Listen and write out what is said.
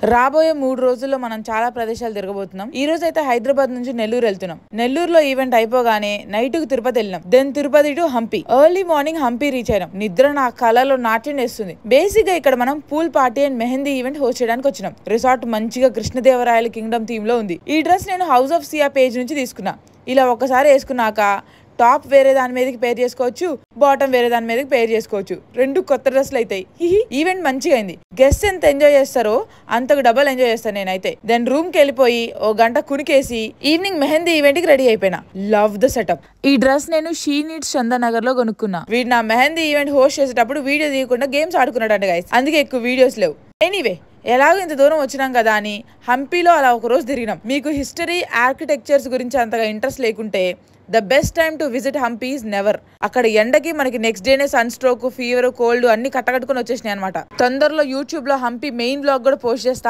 రాబోయే 3 రోజుల్లో మనం చాలా ప్రదేశాలు తిరగబోతున్నాం. ఈ రోజు అయితే హైదరాబాద్ నుంచి నెల్లూరు వెళ్తున్నాం. నెల్లూరులో ఈవెంట్ అయిపోగానే నైట్ కు తిరుపతి వెళ్ళినాం. Then Tirupati to Hampi. Early morning Hampi reach అయినాం. నిద్ర నా కళలో నాట్యం చేస్తుంది. బేసిక్ గా ఇక్కడ మనం pool party and mehndi event host చేయడానికి వచ్చినాం. రిసార్ట్ మంచిగా కృష్ణదేవరాయల కింగ్డమ్ థీమ్ లో ఉంది. ఈ డ్రెస్ నేను హౌస్ ఆఫ్ సియా పేజ్ నుంచి తీసుకున్నా. ఇలా ఒక్కసారి వేసుకున్నాక టాప్ వేరే దాని మీదకి పేర్ చేసుకోవచ్చు, బాటమ్ వేరే దాని మీదకి పేర్ చేసుకోవచ్చు. 2 కొత్త డ్రెస్లు అవుతాయి. ఈవెంట్ మంచిగా అయింది. గెస్ట్ ఎంత ఎంజాయ్ చేస్తారో అంతకు డబల్ ఎంజాయ్ చేస్తాను నేనైతే. దెన్ రూమ్ కి వెళ్ళిపోయి ఓ గంట కునికేసి ఈవినింగ్ మెహందీ ఈవెంట్ కి రెడీ అయిపోయినా. Love the setup. ఈ డ్రెస్ నేను షీ నీడ్స్ చందానగర్ లో కొనుక్కున్నా. వీడు నా మెహందీ ఈవెంట్ హోస్ట్ చేసేటప్పుడు వీడియో తీయకుండా గేమ్స్ ఆడుకున్నాడంట గైస్. అందుకే ఎక్కువ వీడియోస్ లేవు. ఎనీవే ఎలాగో ఇంత దూరం వచ్చినాం కదా అని హంపీలో అలా ఒక రోజు తిరిగినాం. మీకు హిస్టరీ ఆర్కిటెక్చర్స్ గురించి అంతగా ఇంట్రెస్ట్ లేకుంటే the best time to visit Hampi is never. అక్కడ ఎండకి మనకి నెక్స్ట్ డేనే సన్ స్ట్రోక్, ఫీవర్, కోల్డ్ అన్ని కట్టకట్టుకుని వచ్చేసినాయి అనమాట. తొందరలో యూట్యూబ్ లో హంపీ మెయిన్ బ్లాగ్ కూడా పోస్ట్ చేస్తా.